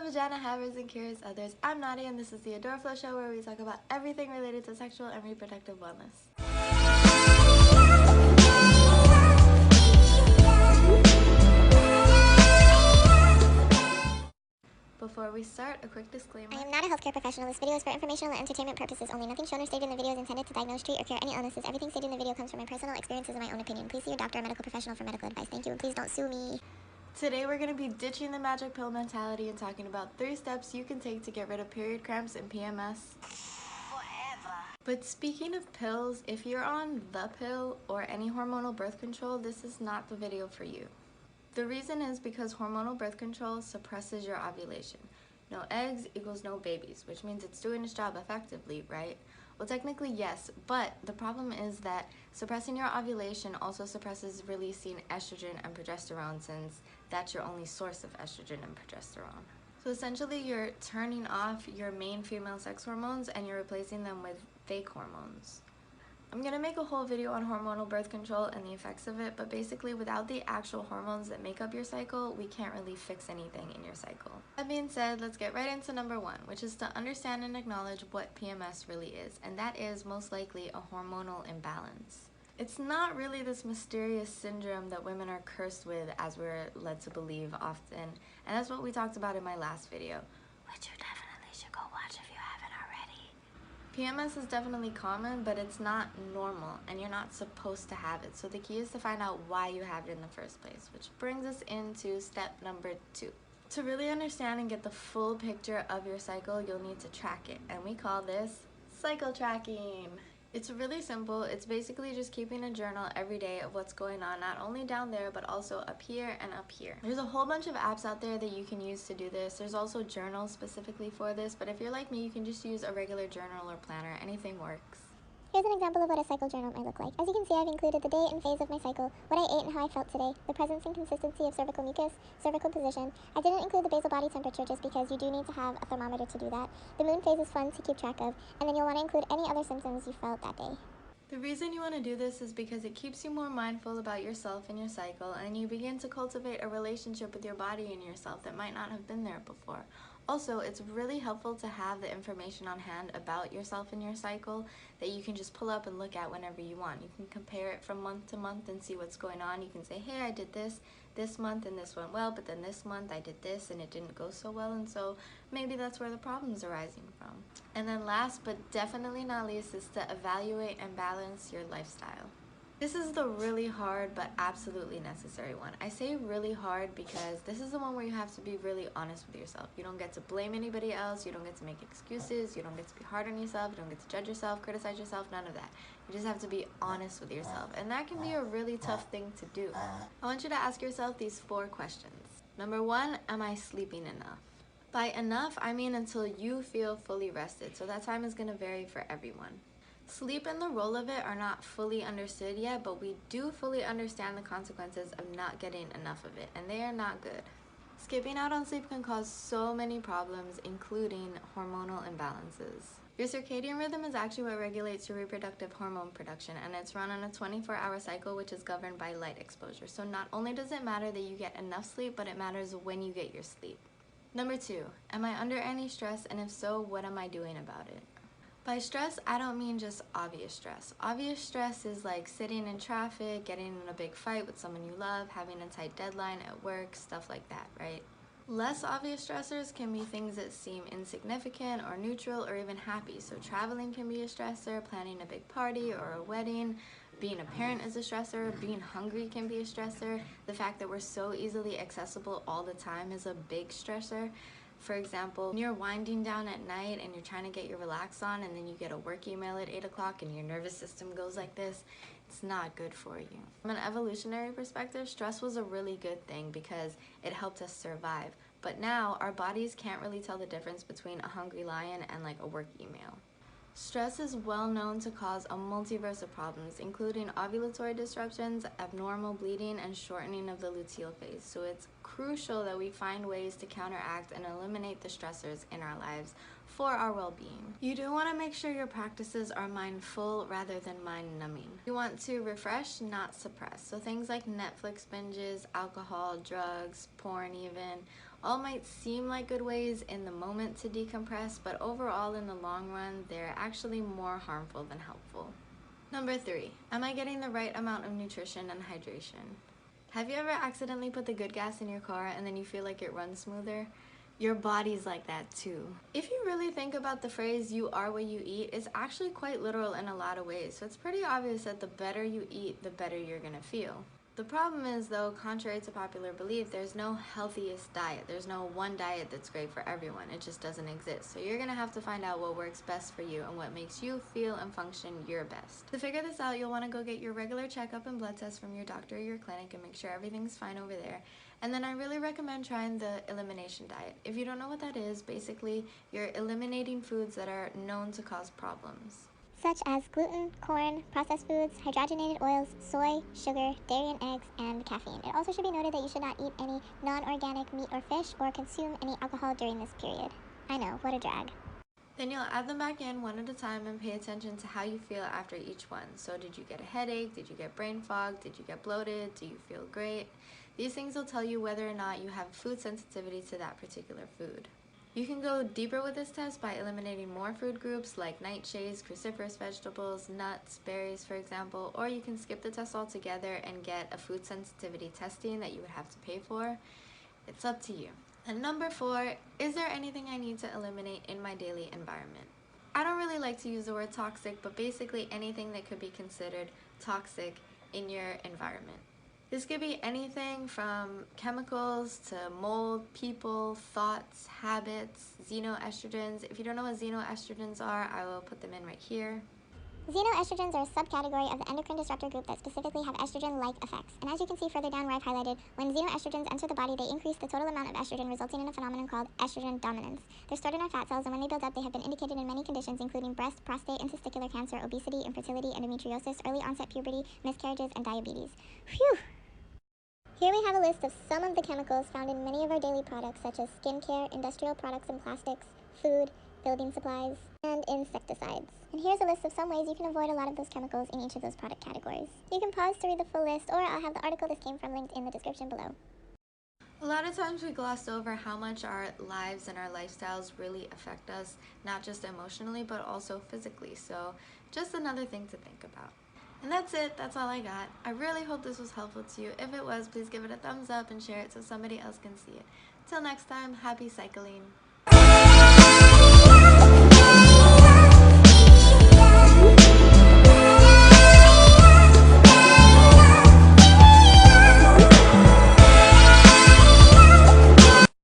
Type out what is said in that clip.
vagina havers and curious others. I'm Nadiah and this is the AdoraFlow show where we talk about everything related to sexual and reproductive wellness. Before we start, a quick disclaimer. I am not a healthcare professional. This video is for informational and entertainment purposes only. Nothing shown or stated in the video is intended to diagnose, treat, or cure any illnesses. Everything stated in the video comes from my personal experiences and my own opinion. Please see your doctor or medical professional for medical advice. Thank you, and please don't sue me. Today we're going to be ditching the magic pill mentality and talking about 3 steps you can take to get rid of period cramps and PMS forever. But speaking of pills, if you're on the pill or any hormonal birth control, this is not the video for you. The reason is because hormonal birth control suppresses your ovulation. No eggs equals no babies, which means it's doing its job effectively, right? Well, technically yes, but the problem is that suppressing your ovulation also suppresses releasing estrogen and progesterone, since that's your only source of estrogen and progesterone. So essentially you're turning off your main female sex hormones and you're replacing them with fake hormones. I'm going to make a whole video on hormonal birth control and the effects of it, but basically without the actual hormones that make up your cycle, we can't really fix anything in your cycle. That being said, let's get right into number 1, which is to understand and acknowledge what PMS really is, and that is most likely a hormonal imbalance. It's not really this mysterious syndrome that women are cursed with, as we're led to believe often, and that's what we talked about in my last video, which you definitely should go watch if you haven't already. PMS is definitely common, but it's not normal, and you're not supposed to have it. So the key is to find out why you have it in the first place, which brings us into step number 2. To really understand and get the full picture of your cycle, you'll need to track it, and we call this cycle tracking. It's really simple. It's basically just keeping a journal every day of what's going on, not only down there, but also up here and up here. There's a whole bunch of apps out there that you can use to do this. There's also journals specifically for this, but if you're like me, you can just use a regular journal or planner. Anything works. Here's an example of what a cycle journal might look like. As you can see, I've included the day and phase of my cycle, what I ate and how I felt today, the presence and consistency of cervical mucus, cervical position. I didn't include the basal body temperature just because you do need to have a thermometer to do that. The moon phase is fun to keep track of, and then you'll want to include any other symptoms you felt that day. The reason you want to do this is because it keeps you more mindful about yourself and your cycle, and you begin to cultivate a relationship with your body and yourself that might not have been there before. Also, it's really helpful to have the information on hand about yourself and your cycle that you can just pull up and look at whenever you want. You can compare it from month to month and see what's going on. You can say, hey, I did this month and this went well, but then this month I did this and it didn't go so well, and so maybe that's where the problem's arising from. And then last but definitely not least is to evaluate and balance your lifestyle. This is the really hard but absolutely necessary one. I say really hard because this is the one where you have to be really honest with yourself. You don't get to blame anybody else, you don't get to make excuses, you don't get to be hard on yourself, you don't get to judge yourself, criticize yourself, none of that. You just have to be honest with yourself, and that can be a really tough thing to do. I want you to ask yourself these 4 questions. Number 1, am I sleeping enough? By enough, I mean until you feel fully rested, so that time is going to vary for everyone. Sleep and the role of it are not fully understood yet, but we do fully understand the consequences of not getting enough of it, and they are not good. Skipping out on sleep can cause so many problems, including hormonal imbalances. Your circadian rhythm is actually what regulates your reproductive hormone production, and it's run on a 24-hour cycle, which is governed by light exposure. So not only does it matter that you get enough sleep, but it matters when you get your sleep. Number 2, am I under any stress, and if so, what am I doing about it? By stress, I don't mean just obvious stress. Obvious stress is like sitting in traffic, getting in a big fight with someone you love, having a tight deadline at work, stuff like that, right? Less obvious stressors can be things that seem insignificant or neutral or even happy. So traveling can be a stressor, planning a big party or a wedding, being a parent is a stressor, being hungry can be a stressor. The fact that we're so easily accessible all the time is a big stressor. For example, when you're winding down at night and you're trying to get your relax on, and then you get a work email at 8 o'clock and your nervous system goes like this, it's not good for you. From an evolutionary perspective, stress was a really good thing because it helped us survive. But now our bodies can't really tell the difference between a hungry lion and like a work email. Stress is well known to cause a multiverse of problems, including ovulatory disruptions, abnormal bleeding, and shortening of the luteal phase. So it's crucial that we find ways to counteract and eliminate the stressors in our lives for our well-being. You do want to make sure your practices are mindful rather than mind-numbing. You want to refresh, not suppress. So things like Netflix binges, alcohol, drugs, porn even, All might seem like good ways in the moment to decompress, but overall in the long run, they're actually more harmful than helpful. Number 3, am I getting the right amount of nutrition and hydration? Have you ever accidentally put the good gas in your car and then you feel like it runs smoother? Your body's like that too. If you really think about the phrase, you are what you eat, it's actually quite literal in a lot of ways. So it's pretty obvious that the better you eat, the better you're gonna feel. The problem is though, contrary to popular belief, there's no healthiest diet. There's no one diet that's great for everyone. It just doesn't exist. So you're gonna have to find out what works best for you and what makes you feel and function your best. To figure this out, you'll wanna go get your regular checkup and blood test from your doctor or your clinic and make sure everything's fine over there. And then I really recommend trying the elimination diet. If you don't know what that is, basically you're eliminating foods that are known to cause problems, such as gluten, corn, processed foods, hydrogenated oils, soy, sugar, dairy and eggs, and caffeine. It also should be noted that you should not eat any non-organic meat or fish or consume any alcohol during this period. I know, what a drag. Then you'll add them back in one at a time and pay attention to how you feel after each one. So did you get a headache? Did you get brain fog? Did you get bloated? Do you feel great? These things will tell you whether or not you have food sensitivity to that particular food. You can go deeper with this test by eliminating more food groups like nightshades, cruciferous vegetables, nuts, berries, for example, or you can skip the test altogether and get a food sensitivity testing that you would have to pay for. It's up to you. And number 4, is there anything I need to eliminate in my daily environment? I don't really like to use the word toxic, but basically anything that could be considered toxic in your environment. This could be anything from chemicals to mold, people, thoughts, habits, xenoestrogens. If you don't know what xenoestrogens are, I will put them in right here. Xenoestrogens are a subcategory of the endocrine disruptor group that specifically have estrogen-like effects. And as you can see further down where I've highlighted, when xenoestrogens enter the body, they increase the total amount of estrogen, resulting in a phenomenon called estrogen dominance. They're stored in our fat cells, and when they build up, they have been indicated in many conditions, including breast, prostate, and testicular cancer, obesity, infertility, endometriosis, early onset puberty, miscarriages, and diabetes. Phew! Here we have a list of some of the chemicals found in many of our daily products, such as skincare, industrial products and plastics, food, building supplies, and insecticides. And here's a list of some ways you can avoid a lot of those chemicals in each of those product categories. You can pause to read the full list, or I'll have the article this came from linked in the description below. A lot of times we gloss over how much our lives and our lifestyles really affect us, not just emotionally, but also physically. So just another thing to think about. And that's it. That's all I got. I really hope this was helpful to you. If it was, please give it a thumbs up and share it so somebody else can see it. Till next time, happy cycling.